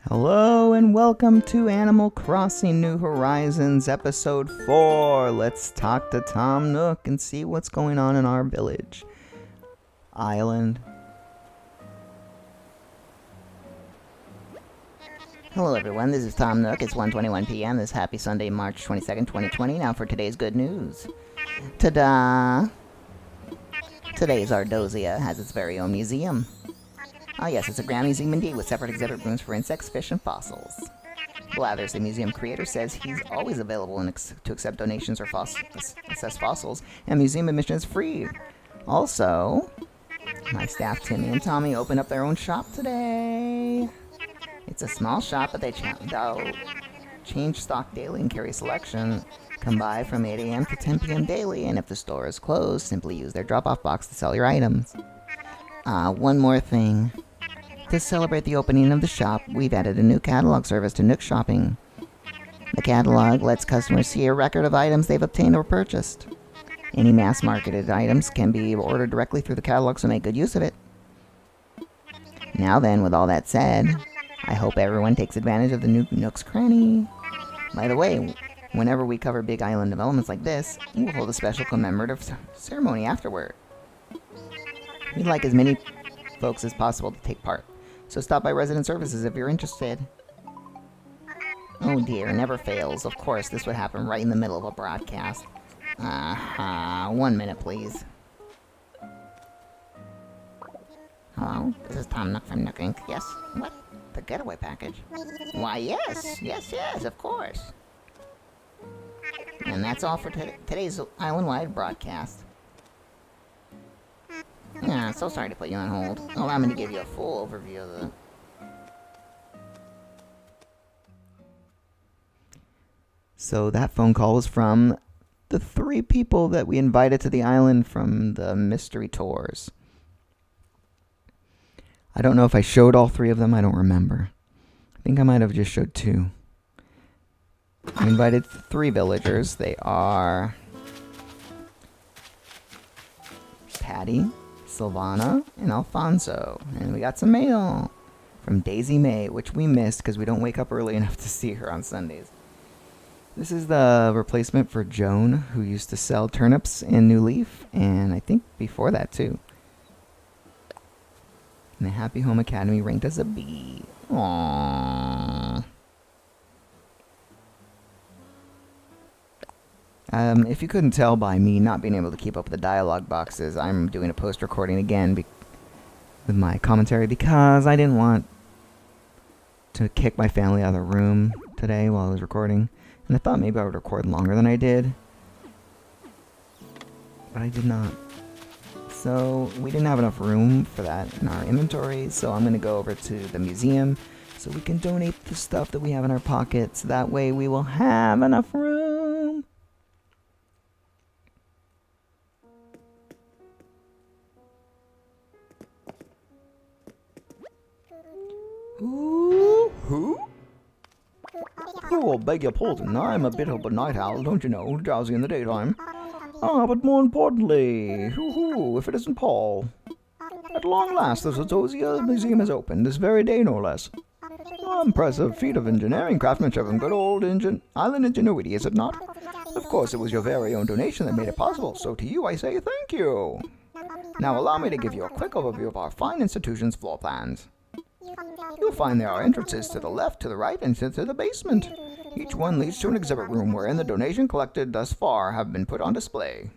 Hello and welcome to Animal Crossing New Horizons episode 4. Let's talk to Tom Nook and see what's going on in our village. Island. Hello everyone, this is Tom Nook. It's 1:21 p.m. this happy Sunday, March 22nd, 2020. Now for today's good news. Ta-da! Today's Ardozia has its very own museum. Ah yes, it's a grand museum indeed, with separate exhibit rooms for insects, fish, and fossils. Blathers, the museum creator, says he's always available to accept donations or assess fossils, and museum admission is free. Also, my staff Timmy and Tommy opened up their own shop today. It's a small shop, but they'll change stock daily and carry selection. Come by from 8 a.m. to 10 p.m. daily, and if the store is closed, simply use their drop-off box to sell your items. One more thing. To celebrate the opening of the shop, we've added a new catalog service to Nook Shopping. The catalog lets customers see a record of items they've obtained or purchased. Any mass-marketed items can be ordered directly through the catalog, so make good use of it. Now then, with all that said, I hope everyone takes advantage of the new Nook's Cranny. By the way, whenever we cover big island developments like this, we'll hold a special commemorative ceremony afterward. We'd like as many folks as possible to take part, so stop by Resident Services if you're interested. Oh dear, never fails. Of course, this would happen right in the middle of a broadcast. 1 minute, please. Hello, this is Tom Nook from Nook Inc. Yes? What? The getaway package? Why, yes, of course. And that's all for today's island-wide broadcast. Yeah, so sorry to put you on hold. Allow me to give you a full overview of the... So that phone call was from the 3 people that we invited to the island from the mystery tours. I don't know if I showed all 3 of them, I don't remember. I think I might have just showed 2. I invited 3 villagers. They are... Patty, Silvana, and Alfonso. And we got some mail from Daisy May, which we missed because we don't wake up early enough to see her on Sundays. This is the replacement for Joan, who used to sell turnips in New Leaf, and I think before that too. And the Happy Home Academy ranked as a B. Aww. If you couldn't tell by me not being able to keep up with the dialogue boxes, I'm doing a post-recording again with my commentary because I didn't want to kick my family out of the room today while I was recording. And I thought maybe I would record longer than I did. But I did not. So we didn't have enough room for that in our inventory, so I'm going to go over to the museum so we can donate the stuff that we have in our pockets. That way we will have enough room. Who? Oh, beg your pardon. I'm a bit of a night owl, don't you know, drowsy in the daytime. But more importantly, if it isn't Paul. At long last, the Ardozia Museum has opened, this very day no less. Impressive feat of engineering, craftsmanship, and good old island ingenuity, is it not? Of course, it was your very own donation that made it possible, so to you I say thank you. Now allow me to give you a quick overview of our fine institution's floor plans. You'll find there are entrances to the left, to the right, and to the basement. Each one leads to an exhibit room wherein the donation collected thus far have been put on display.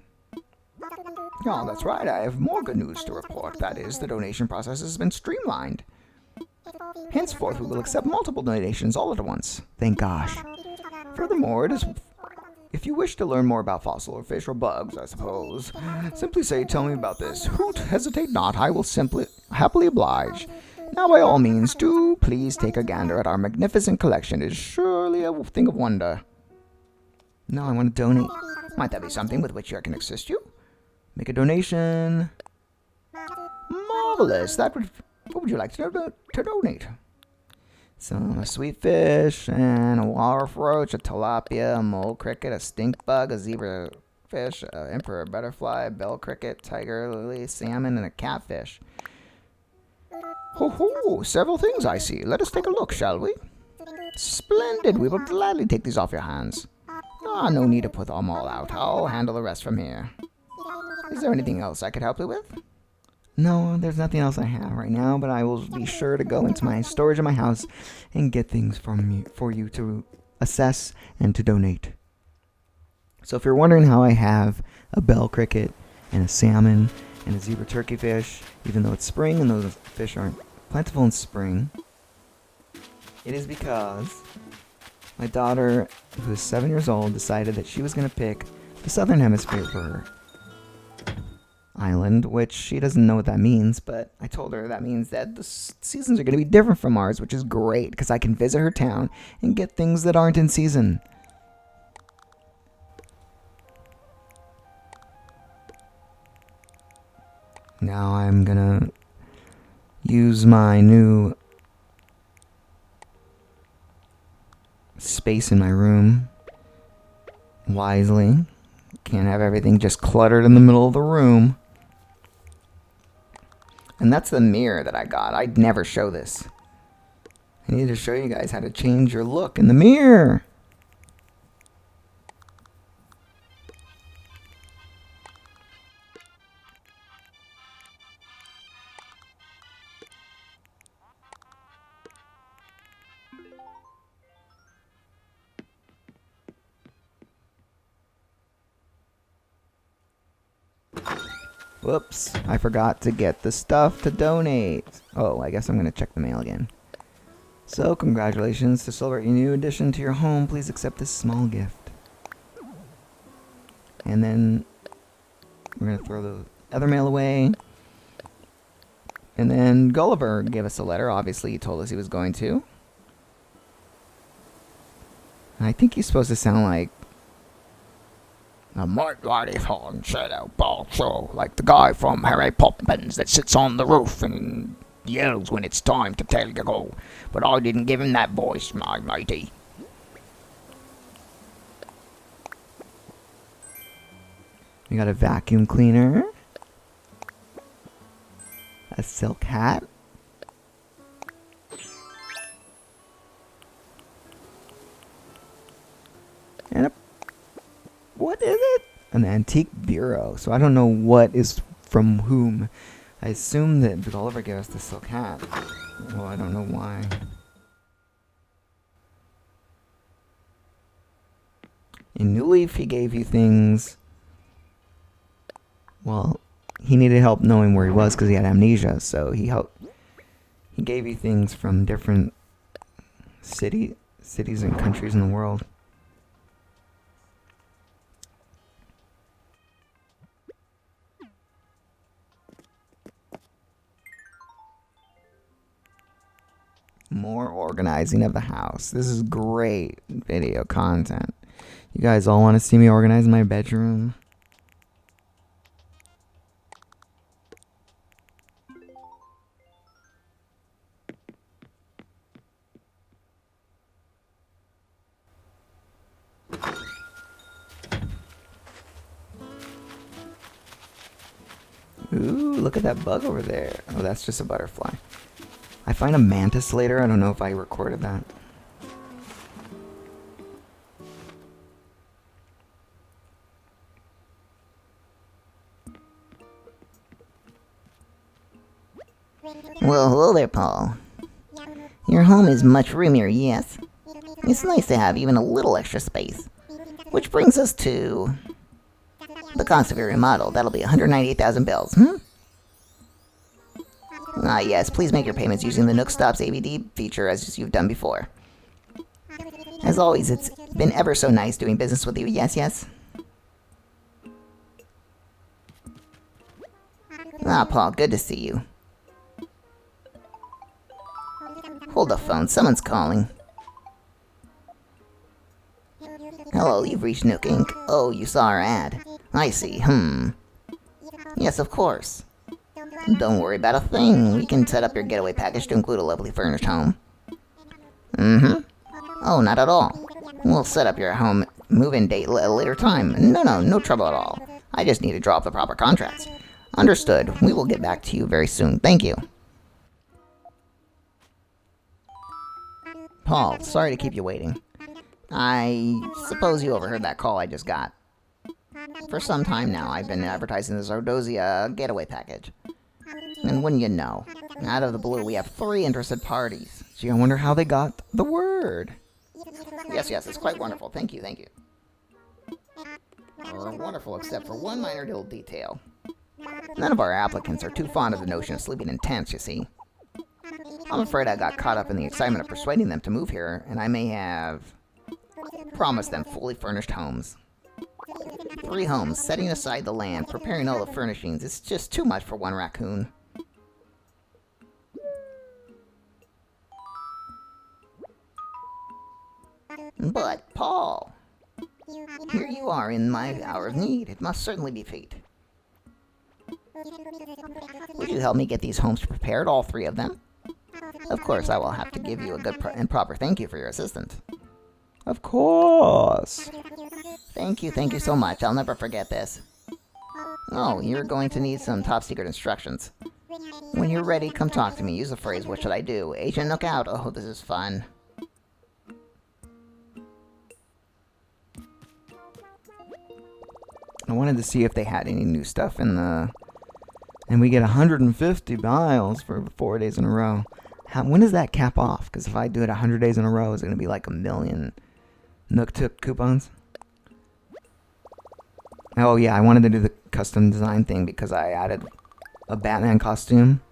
Oh, that's right, I have more good news to report. That is, the donation process has been streamlined. Henceforth, we will accept multiple donations all at once. Thank gosh. Furthermore, if you wish to learn more about fossil or fish or bugs, I suppose, simply say, tell me about this. Hoot, hesitate not, I will happily oblige. Now, by all means, do please take a gander at our magnificent collection. It is surely a thing of wonder. No, I want to donate. Might that be something with which I can assist you? Make a donation. Marvelous. What would you like to donate? So, a sweet fish, and a walrus roach, a tilapia, a mole cricket, a stink bug, a zebra fish, a emperor butterfly, a bell cricket, tiger lily, salmon, and a catfish. Ho ho, several things I see. Let us take a look, shall we? Splendid, we will gladly take these off your hands. Ah, no need to put them all out. I'll handle the rest from here. Is there anything else I could help you with? No, there's nothing else I have right now, but I will be sure to go into my storage in my house and get things for you to assess and to donate. So if you're wondering how I have a bell cricket and a salmon and a zebra turkey fish, even though it's spring and those fish aren't plentiful in spring, it is because my daughter, who is 7 years old, decided that she was going to pick the southern hemisphere for her island, which she doesn't know what that means, but I told her that means that the seasons are going to be different from ours, which is great because I can visit her town and get things that aren't in season. Now I'm gonna use my new space in my room wisely. Can't have everything just cluttered in the middle of the room. And that's the mirror that I got. I'd never show this. I need to show you guys how to change your look in the mirror. Whoops, I forgot to get the stuff to donate. Oh, I guess I'm going to check the mail again. So, congratulations. To celebrate your new addition to your home, please accept this small gift. And then we're going to throw the other mail away. And then Gulliver gave us a letter. Obviously, he told us he was going to. I think he's supposed to sound like a mighty fine shadow ball show, like the guy from Harry Poppins that sits on the roof and yells when it's time to tell you go. But I didn't give him that voice, my matey. We got a vacuum cleaner, a silk hat, and a, what is it? An antique bureau. So I don't know what is from whom. I assume that Gulliver gave us the silk hat. Well, I don't know why. In New Leaf, he gave you things. Well, he needed help knowing where he was because he had amnesia. So he gave you things from different cities and countries in the world. More organizing of the house. This is great video content. You guys all want to see me organize my bedroom? Ooh, look at that bug over there. Oh, that's just a butterfly. I find a mantis later. I don't know if I recorded that. Well, hello there, Paul. Your home is much roomier, yes? It's nice to have even a little extra space. Which brings us to the cost of your remodel. That'll be 198,000 bells, Ah, yes, please make your payments using the Nook Stops ABD feature as you've done before. As always, it's been ever so nice doing business with you, yes, yes? Ah, Paul, good to see you. Hold the phone, someone's calling. Hello, you've reached Nook Inc. Oh, you saw our ad. I see, Yes, of course. Don't worry about a thing. We can set up your getaway package to include a lovely furnished home. Oh, not at all. We'll set up your home move-in date at a later time. No trouble at all. I just need to draw up the proper contracts. Understood. We will get back to you very soon. Thank you. Paul, sorry to keep you waiting. I suppose you overheard that call I just got. For some time now, I've been advertising the Zardosia getaway package. And wouldn't you know, out of the blue, we have 3 interested parties. Gee, I wonder how they got the word. Yes, it's quite wonderful. Thank you. Wonderful, except for one minor little detail. None of our applicants are too fond of the notion of sleeping in tents, you see. I'm afraid I got caught up in the excitement of persuading them to move here, and I may have promised them fully furnished homes. 3 homes, setting aside the land, preparing all the furnishings. It's just too much for one raccoon. But, Paul, here you are in my hour of need. It must certainly be fate. Would you help me get these homes prepared, all 3 of them? Of course, I will have to give you a good and proper thank you for your assistance. Of course. Thank you so much. I'll never forget this. Oh, you're going to need some top-secret instructions. When you're ready, come talk to me. Use the phrase, what should I do? Agent Nook out. Oh, this is fun. I wanted to see if they had any new stuff in the... And we get 150 miles for 4 days in a row. When does that cap off? Because if I do it 100 days in a row, it's going to be like 1 million Nook tip coupons. Oh yeah, I wanted to do the custom design thing because I added a Batman costume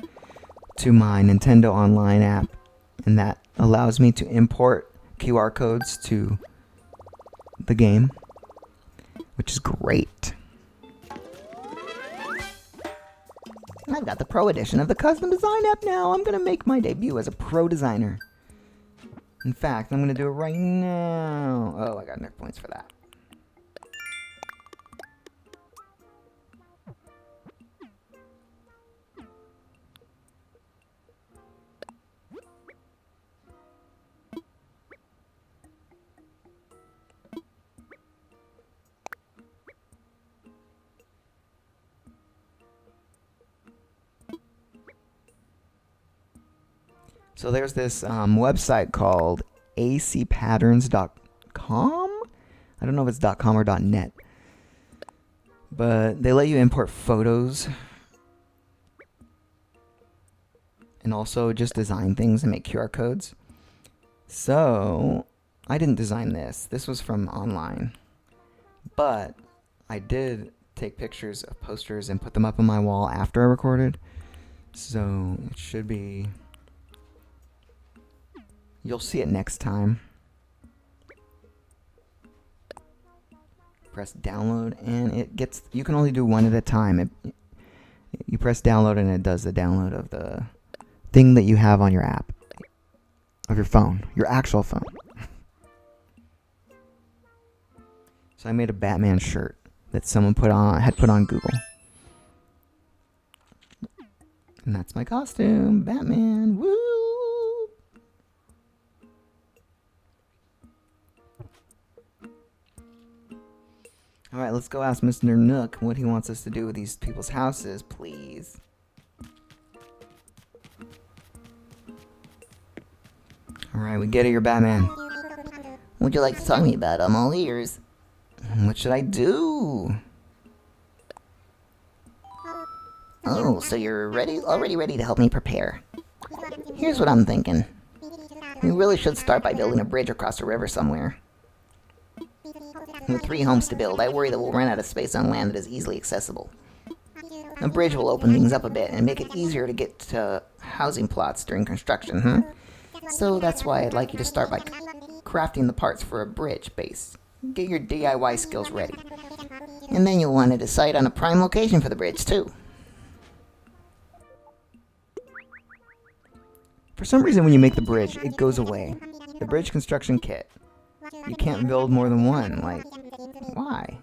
to my Nintendo Online app. And that allows me to import QR codes to the game, which is great. I've got the Pro Edition of the custom design app now. I'm going to make my debut as a pro designer. In fact, I'm going to do it right now. Oh, I got enough points for that. So there's this website called acpatterns.com. I don't know if it's .com or .net. But they let you import photos. And also just design things and make QR codes. So I didn't design this. This was from online. But I did take pictures of posters and put them up on my wall after I recorded. So it should be... You'll see it next time. Press download and it gets... You can only do one at a time. You press download and it does the download of the thing that you have on your app. Of your phone. Your actual phone. So I made a Batman shirt that someone had put on Google. And that's my costume. Batman. Woo! Alright, let's go ask Mr. Nook what he wants us to do with these people's houses, please. Alright, we get it, you're Batman. Would you like to talk to me about? I'm all ears. What should I do? Oh, so you're already ready to help me prepare. Here's what I'm thinking. We really should start by building a bridge across the river somewhere. With 3 homes to build, I worry that we'll run out of space on land that is easily accessible. A bridge will open things up a bit and make it easier to get to housing plots during construction, So that's why I'd like you to start by crafting the parts for a bridge base. Get your DIY skills ready. And then you'll want to decide on a prime location for the bridge, too. For some reason when you make the bridge, it goes away. The bridge construction kit. You can't build more than one, like, why?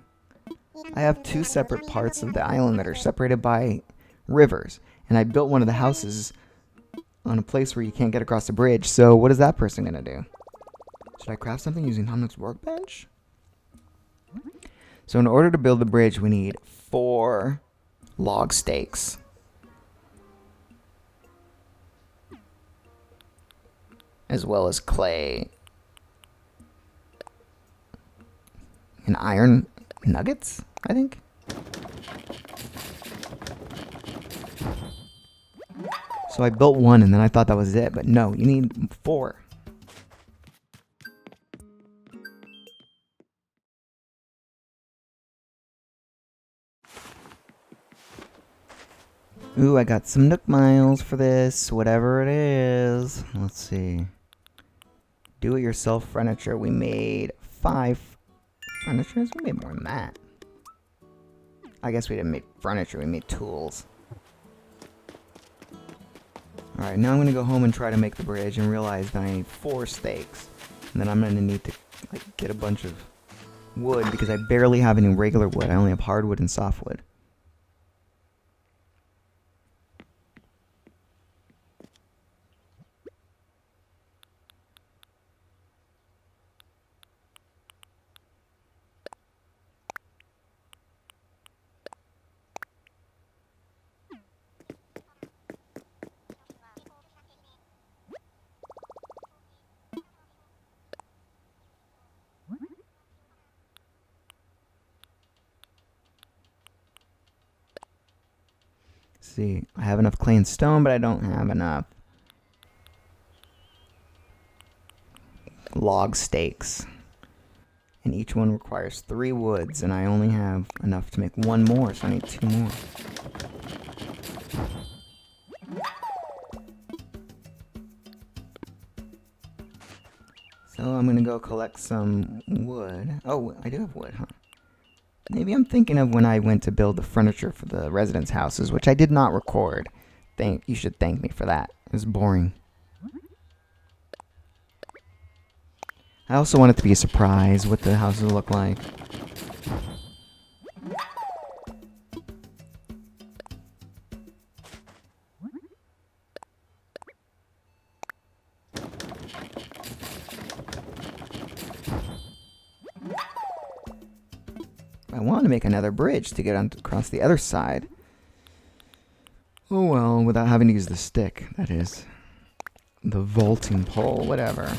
I have 2 separate parts of the island that are separated by rivers, and I built one of the houses on a place where you can't get across the bridge, so what is that person gonna do? Should I craft something using Hamlet's workbench? So in order to build the bridge, we need 4 log stakes. as well as clay and iron nuggets, I think. So I built one and then I thought that was it, but no, you need 4. Ooh, I got some Nook miles for this, whatever it is. Let's see. Do-it-yourself furniture. We made 5 furnitures. We made more than that. I guess we didn't make furniture, we made tools. Alright, now I'm going to go home and try to make the bridge and realize that I need 4 stakes. And then I'm going to need to get a bunch of wood because I barely have any regular wood. I only have hardwood and softwood. See, I have enough clay and stone, but I don't have enough log stakes. And each one requires 3 woods, and I only have enough to make 1 more, so I need 2 more. So I'm gonna go collect some wood. Oh, I do have wood, huh? Maybe I'm thinking of when I went to build the furniture for the residence houses, which I did not record. You should thank me for that. It was boring. I also want it to be a surprise what the houses look like. I want to make another bridge to get across the other side. Oh well, without having to use the stick, that is. The vaulting pole, whatever.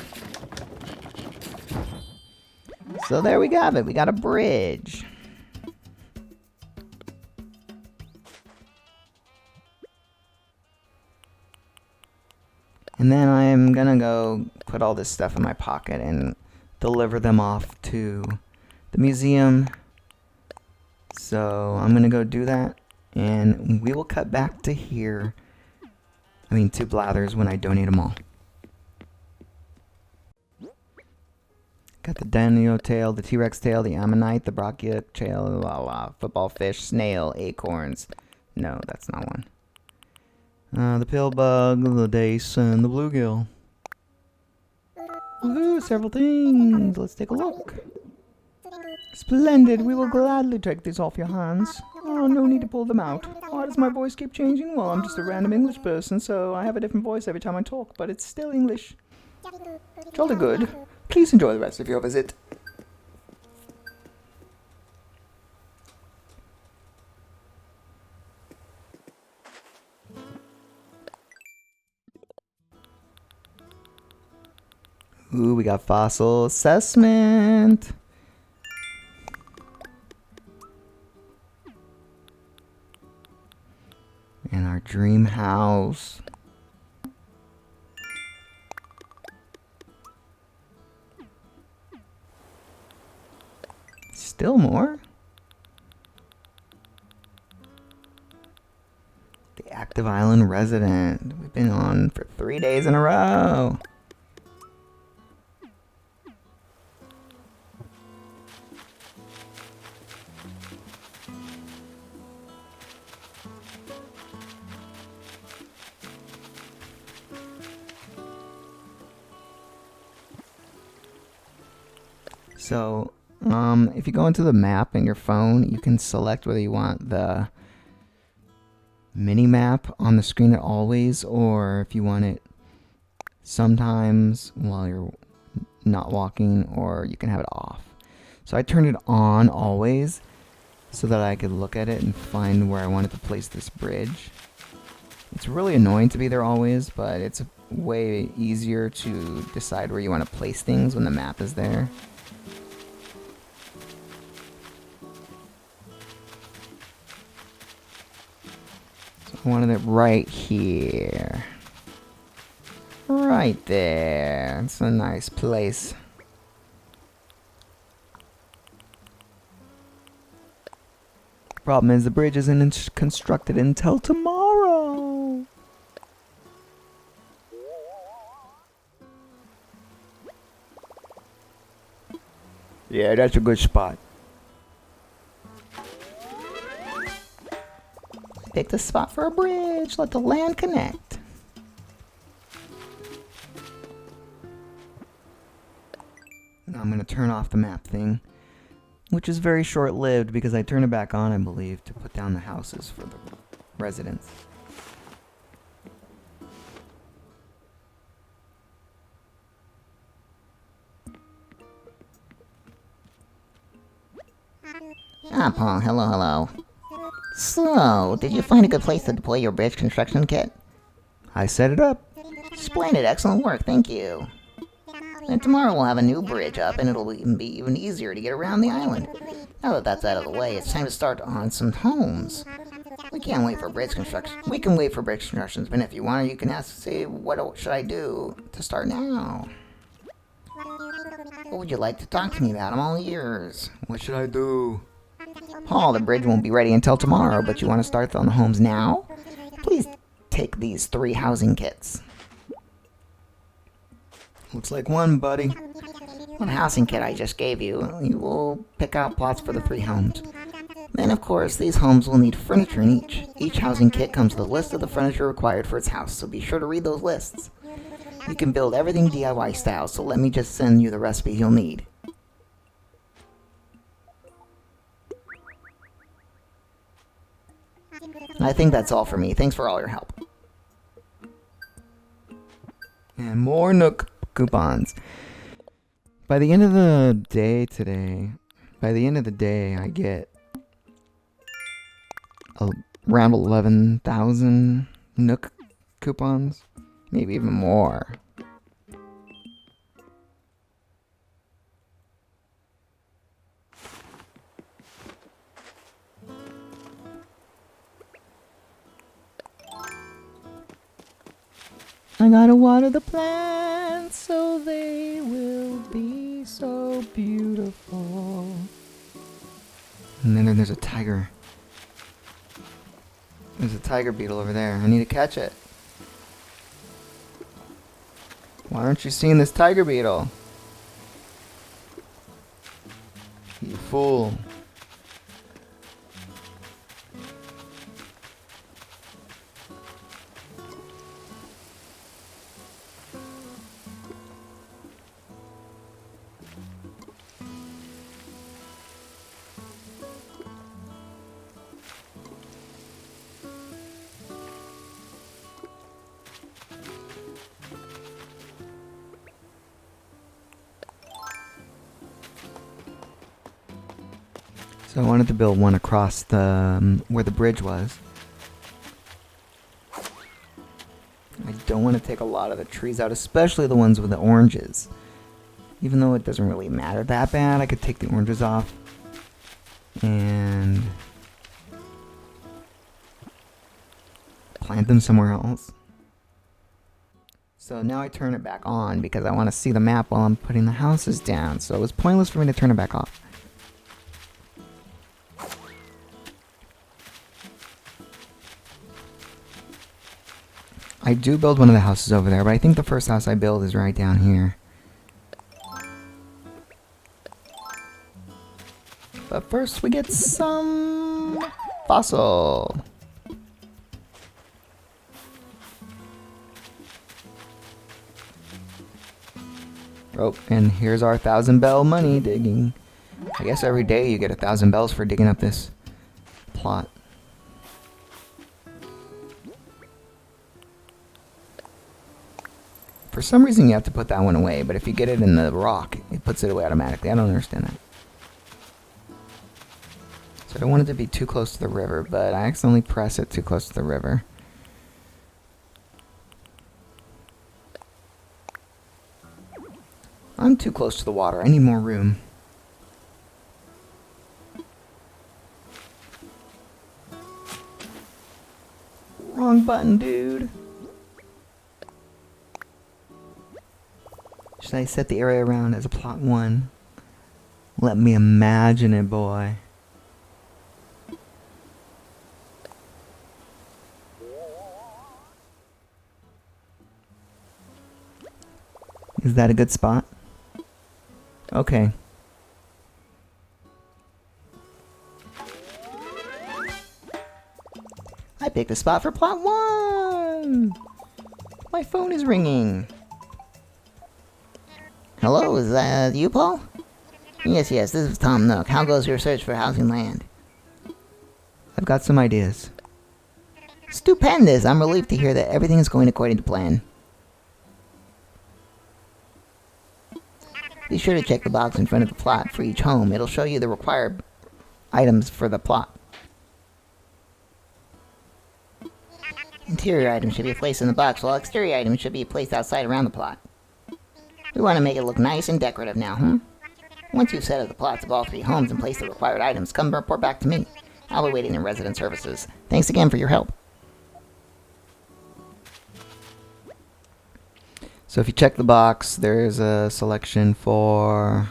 So there we have it. We got a bridge. And then I'm gonna go put all this stuff in my pocket and deliver them off to the museum. So I'm gonna go do that, and we will cut back to here. To Blathers when I donate them all. Got the Dino tail, the T-Rex tail, the Ammonite, the Brachia tail, football fish, snail, acorns. No, that's not one. The pill bug, the dace, and the bluegill. Woohoo, several things. Let's take a look. Splendid, we will gladly take these off your hands. Oh, no need to pull them out. Why does my voice keep changing? Well, I'm just a random English person, so I have a different voice every time I talk, but it's still English. Jolly good. Please enjoy the rest of your visit. Ooh, we got fossil assessment. And our dream house. Still more? The active island resident. We've been on for 3 days in a row. So, if you go into the map in your phone, you can select whether you want the Minimap on the screen at always, or if you want it sometimes while you're not walking, or you can have it off. So I turned it on always so that I could look at it and find where I wanted to place this bridge. It's really annoying to be there always, but it's way easier to decide where you want to place things when the map is there. So I wanted it right here. Right there. It's a nice place. Problem is the bridge isn't constructed until tomorrow. Yeah, that's a good spot. Pick the spot for a bridge. Let the land connect. Now I'm going to turn off the map thing, which is very short-lived because I turn it back on, I believe, to put down the houses for the residents. Ah, Paul, hello. So, did you find a good place to deploy your bridge construction kit? I set it up. Splendid, excellent work, thank you. And tomorrow we'll have a new bridge up, and it'll be even easier to get around the island. Now that that's out of the way, it's time to start on some homes. We can't wait for bridge construction. We can wait for bridge constructions, but if you want, you can ask, say, what should I do to start now? What would you like to talk to me about? I'm all ears. What should I do? Paul, the bridge won't be ready until tomorrow, but you want to start on the homes now? Please take these 3 housing kits. Looks like one, buddy. One housing kit I just gave you. You will pick out plots for the 3 homes. Then, of course, these homes will need furniture in each. Each housing kit comes with a list of the furniture required for its house, so be sure to read those lists. You can build everything DIY style, so let me just send you the recipes you'll need. I think that's all for me. Thanks for all your help. And more Nook coupons. By the end of the day today, I get around 11,000 Nook coupons. Maybe even more. I gotta water the plants so they will be so beautiful. And then there's a tiger. There's a tiger beetle over there. I need to catch it. Why aren't you seeing this tiger beetle? You fool. So I wanted to build one across the where the bridge was. I don't want to take a lot of the trees out, especially the ones with the oranges. Even though it doesn't really matter that bad, I could take the oranges off and plant them somewhere else. So now I turn it back on because I want to see the map while I'm putting the houses down. So it was pointless for me to turn it back off. I do build one of the houses over there, but I think the first house I build is right down here. But first we get some fossil. Oh, and here's our 1,000 bell money digging. I guess every day you get 1,000 bells for digging up this plot. For some reason you have to put that one away, but if you get it in the rock, it puts it away automatically. I don't understand that. So I don't want it to be too close to the river, but I accidentally press it too close to the river. I'm too close to the water. I need more room. Wrong button, dude. Should I set the area around as a plot 1? Let me imagine it, boy. Is that a good spot? Okay. I picked a spot for plot 1! My phone is ringing. Hello, is that you, Paul? Yes, this is Tom Nook. How goes your search for housing land? I've got some ideas. Stupendous! I'm relieved to hear that everything is going according to plan. Be sure to check the box in front of the plot for each home. It'll show you the required items for the plot. Interior items should be placed in the box, while exterior items should be placed outside around the plot. We want to make it look nice and decorative now, Once you've set up the plots of all 3 homes and placed the required items, come report back to me. I'll be waiting in resident services. Thanks again for your help. So if you check the box, there's a selection for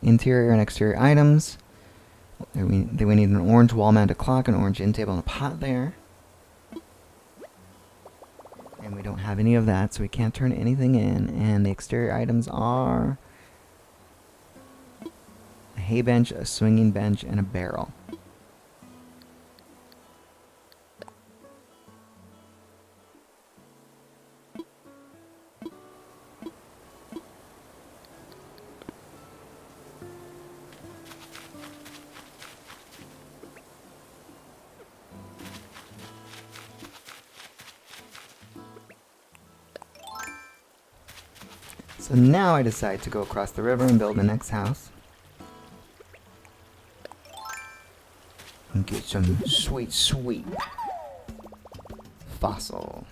interior and exterior items. We need an orange wall-mounted clock, an orange end table, and a pot there. And we don't have any of that, so we can't turn anything in. And the exterior items are a hay bench, a swinging bench, and a barrel. So now I decide to go across the river and build the next house. And get some sweet, sweet fossil.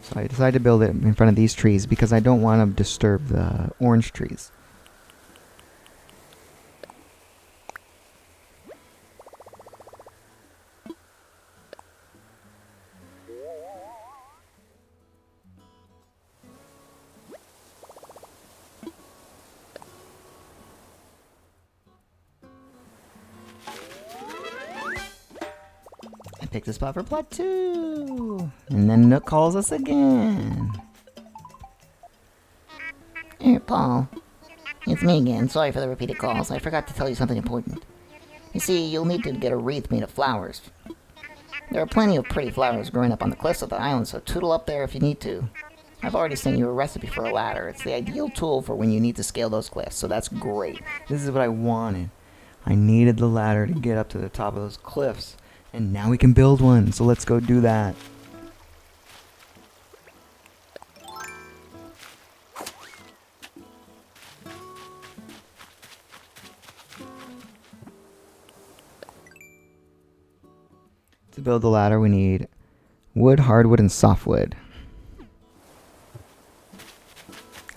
So I decided to build it in front of these trees because I don't want to disturb the orange trees. Pick the spot for plot 2. And then Nook calls us again. Here, Paul. It's me again. Sorry for the repeated calls. I forgot to tell you something important. You see, you'll need to get a wreath made of flowers. There are plenty of pretty flowers growing up on the cliffs of the island, so tootle up there if you need to. I've already sent you a recipe for a ladder. It's the ideal tool for when you need to scale those cliffs, so that's great. This is what I wanted. I needed the ladder to get up to the top of those cliffs. And now we can build one, so let's go do that. To build the ladder, we need wood, hardwood, and softwood.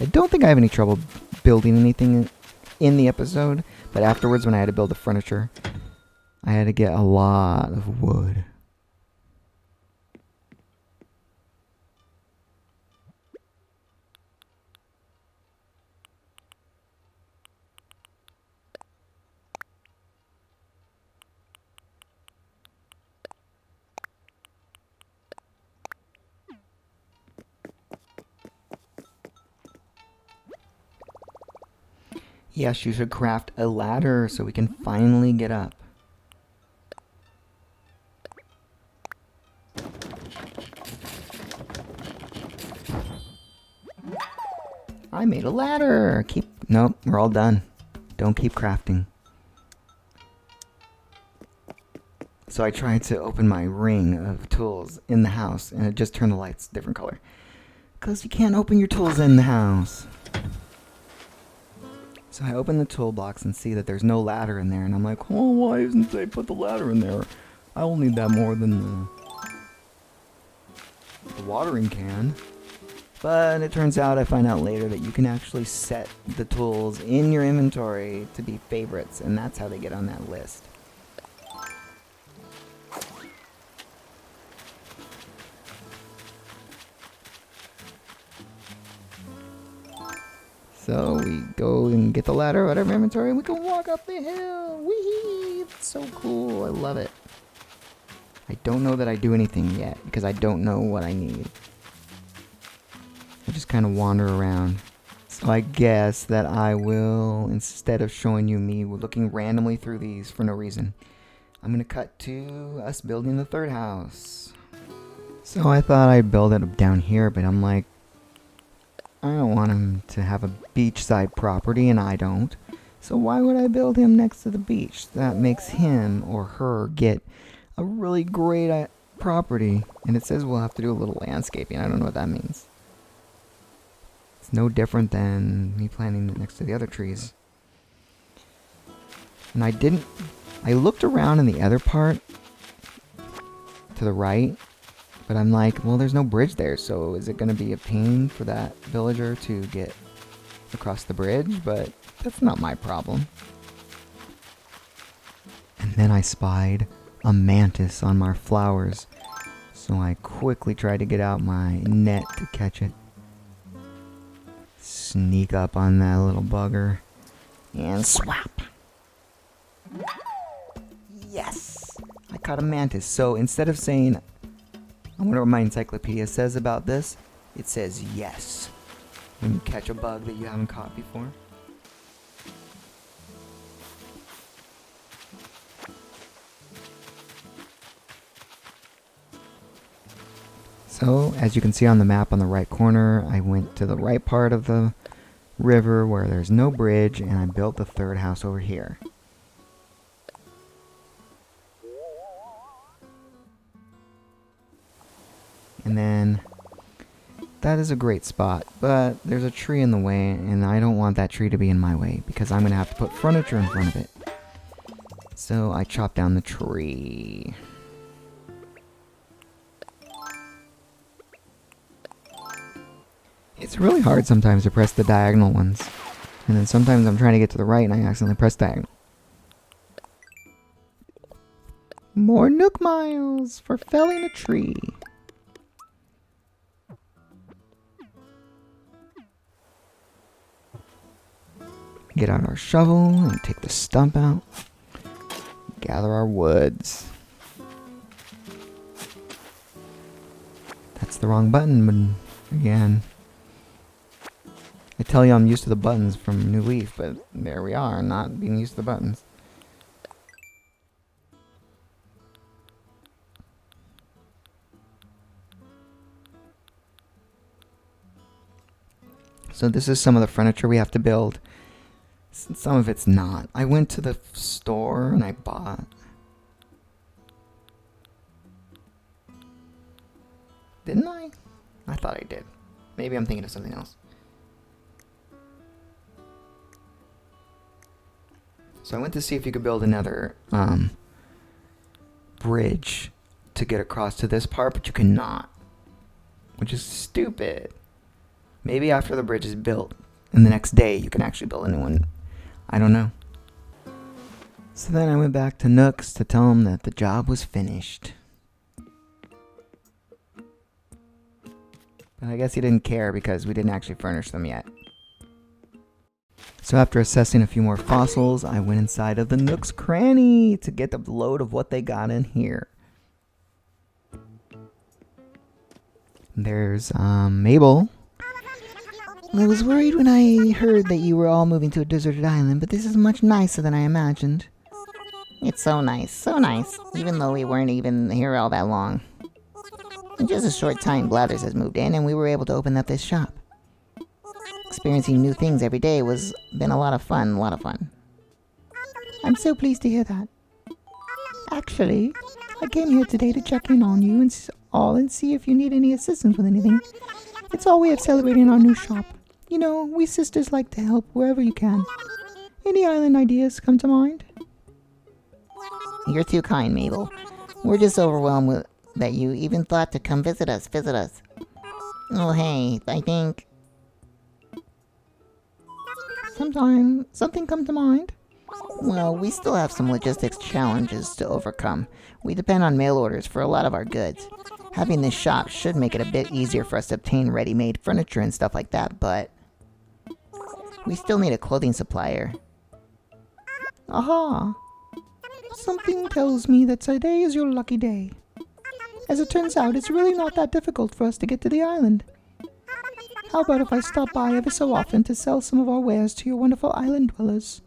I don't think I have any trouble building anything in the episode, but afterwards when I had to build the furniture, I had to get a lot of wood. Yes, you should craft a ladder so we can finally get up. I made a ladder. Nope, we're all done. Don't keep crafting. So I tried to open my ring of tools in the house, and it just turned the lights a different color. Because you can't open your tools in the house. So I open the toolbox and see that there's no ladder in there, and I'm like, oh, why isn't they put the ladder in there? I will need that more than the watering can. But it turns out, I find out later, that you can actually set the tools in your inventory to be favorites, and that's how they get on that list. So we go and get the ladder out of our inventory, and we can walk up the hill. Whee! It's so cool. I love it. I don't know that I do anything yet, because I don't know what I need. I just kind of wander around. So I guess that I will, instead of showing you me looking randomly through these for no reason, I'm going to cut to us building the third house. So I thought I'd build it down here, but I'm like, I don't want him to have a beachside property, and I don't. So why would I build him next to the beach? That makes him or her get a really great property. And it says we'll have to do a little landscaping. I don't know what that means. It's no different than me planting it next to the other trees. And I looked around in the other part to the right, but I'm like, well, there's no bridge there, so is it going to be a pain for that villager to get across the bridge? But that's not my problem. And then I spied a mantis on my flowers, so I quickly tried to get out my net to catch it. Sneak up on that little bugger and swap. Yes! I caught a mantis. So instead of saying, I wonder what my encyclopedia says about this, it says yes when you catch a bug that you haven't caught before. So, as you can see on the map on the right corner, I went to the right part of the river where there's no bridge, and I built the third house over here. And then, that is a great spot, but there's a tree in the way, and I don't want that tree to be in my way, because I'm going to have to put furniture in front of it. So, I chopped down the tree. It's really hard sometimes to press the diagonal ones. And then sometimes I'm trying to get to the right and I accidentally press diagonal. More Nook miles for felling a tree. Get out our shovel and take the stump out. Gather our woods. That's the wrong button, but again, I tell you I'm used to the buttons from New Leaf, but there we are, not being used to the buttons. So this is some of the furniture we have to build. Some of it's not. I went to the store and I bought. Didn't I? I thought I did. Maybe I'm thinking of something else. So I went to see if you could build another bridge to get across to this part, but you cannot. Which is stupid. Maybe after the bridge is built, and the next day you can actually build a new one. I don't know. So then I went back to Nook's to tell him that the job was finished. But I guess he didn't care because we didn't actually furnish them yet. So after assessing a few more fossils, I went inside of the Nook's Cranny to get the load of what they got in here. There's Mabel. I was worried when I heard that you were all moving to a deserted island, but this is much nicer than I imagined. It's so nice, even though we weren't even here all that long. In just a short time, Blathers has moved in, and we were able to open up this shop. Experiencing new things every day been a lot of fun, I'm so pleased to hear that. Actually, I came here today to check in on you and see if you need any assistance with anything. It's our way of celebrating our new shop. You know, we sisters like to help wherever you can. Any island ideas come to mind? You're too kind, Mabel. We're just overwhelmed with that you even thought to come visit us. Oh, hey, I think... Something come to mind? Well, we still have some logistics challenges to overcome. We depend on mail orders for a lot of our goods. Having this shop should make it a bit easier for us to obtain ready-made furniture and stuff like that, but... we still need a clothing supplier. Aha! Something tells me that today is your lucky day. As it turns out, it's really not that difficult for us to get to the island. How about if I stop by ever so often to sell some of our wares to your wonderful island dwellers?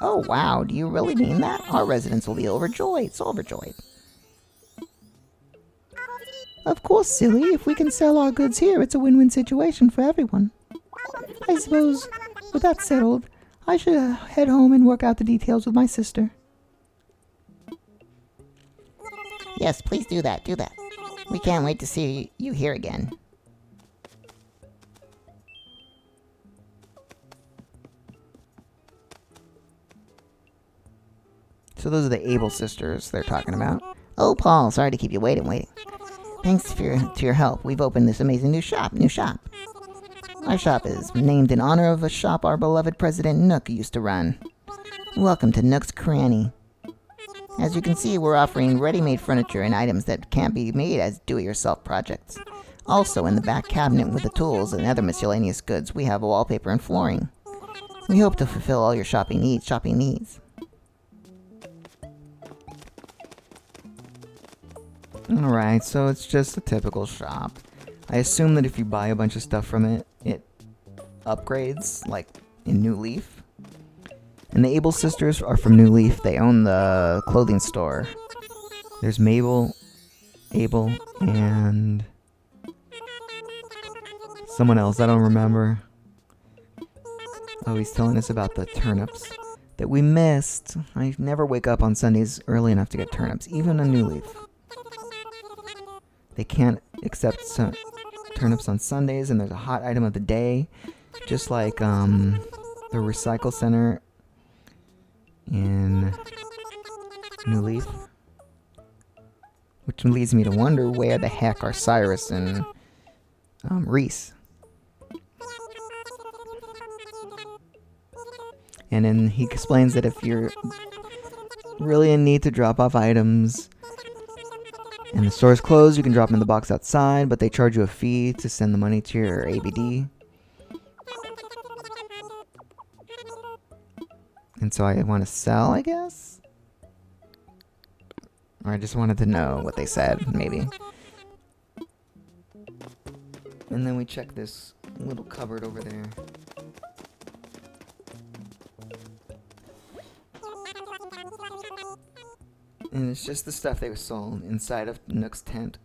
Oh wow, do you really mean that? Our residents will be overjoyed, so overjoyed. Of course, silly. If we can sell our goods here, it's a win-win situation for everyone. I suppose, with that settled, I should head home and work out the details with my sister. Yes, please do that. We can't wait to see you here again. So those are the Able sisters they're talking about. Oh, Paul, sorry to keep you waiting. Thanks to your help, we've opened this amazing new shop. Our shop is named in honor of a shop our beloved President Nook used to run. Welcome to Nook's Cranny. As you can see, we're offering ready-made furniture and items that can't be made as do-it-yourself projects. Also, in the back cabinet with the tools and other miscellaneous goods, we have wallpaper and flooring. We hope to fulfill all your shopping needs. Alright, so it's just a typical shop. I assume that if you buy a bunch of stuff from it, it upgrades, like in New Leaf. And the Able sisters are from New Leaf. They own the clothing store. There's Mabel, Able, and someone else. I don't remember. Oh, he's telling us about the turnips that we missed. I never wake up on Sundays early enough to get turnips, even a New Leaf. They can't accept turnips on Sundays, and there's a hot item of the day, just like the recycle center in New Leaf. Which leads me to wonder where the heck are Cyrus and Reese. And then he explains that if you're really in need to drop off items and the store's closed, you can drop them in the box outside, but they charge you a fee to send the money to your ABD. And so I want to sell, I guess? Or I just wanted to know what they said, maybe. And then we check this little cupboard over there. And it's just the stuff they sold inside of Nook's tent.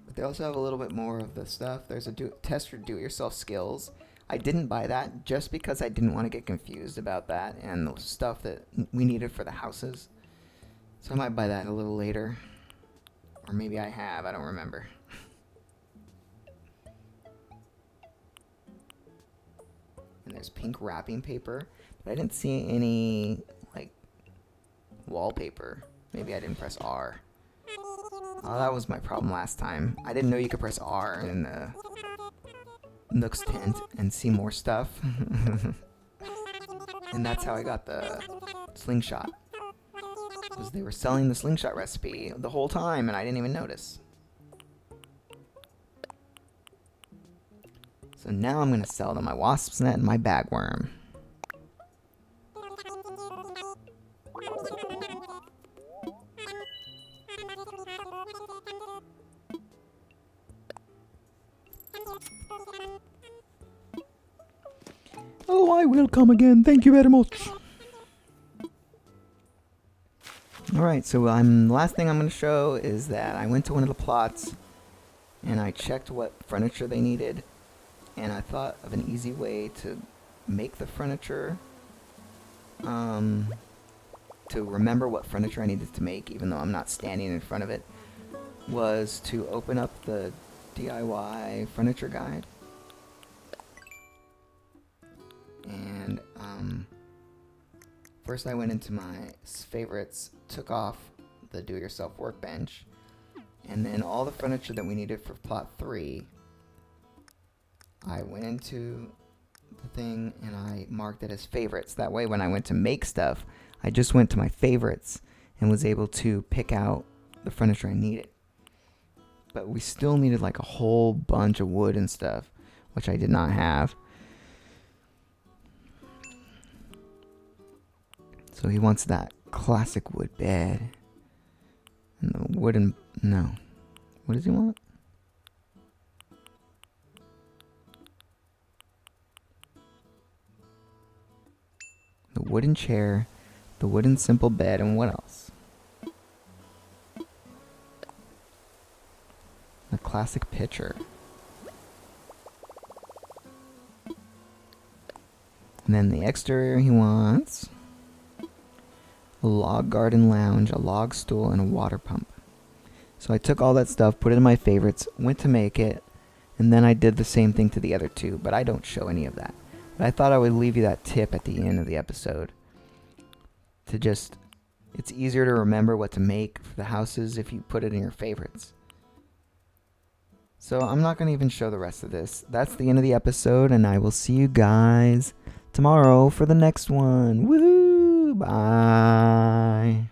But they also have a little bit more of the stuff. There's a test for do-it-yourself skills. I didn't buy that just because I didn't want to get confused about that and the stuff that we needed for the houses. So I might buy that a little later. Or maybe I have, I don't remember. And there's pink wrapping paper. But I didn't see any, like, wallpaper. Maybe I didn't press R. Oh, that was my problem last time. I didn't know you could press R in the Nook's tent and see more stuff. And that's how I got the slingshot. Because they were selling the slingshot recipe the whole time and I didn't even notice. So now I'm going to sell them my wasp's net and my bagworm. Oh, I will come again. Thank you very much. Alright, so the last thing I'm going to show is that I went to one of the plots and I checked what furniture they needed. And I thought of an easy way to make the furniture, to remember what furniture I needed to make, even though I'm not standing in front of it, was to open up the DIY furniture guide. And First, I went into my favorites, took off the do-it-yourself workbench, and then all the furniture that we needed for plot 3, I went into the thing and I marked it as favorites. That way, when I went to make stuff, I just went to my favorites and was able to pick out the furniture I needed. But we still needed like a whole bunch of wood and stuff, which I did not have. So he wants that classic wood bed. And the wooden... No. What does he want? The wooden chair, the wooden simple bed, and what else? The classic pitcher. And then the exterior he wants a log garden lounge, a log stool, and a water pump. So I took all that stuff, put it in my favorites, went to make it, and then I did the same thing to the other two, but I don't show any of that. But I thought I would leave you that tip at the end of the episode to just, it's easier to remember what to make for the houses if you put it in your favorites. So I'm not going to even show the rest of this. That's the end of the episode, and I will see you guys tomorrow for the next one. Woohoo! Bye.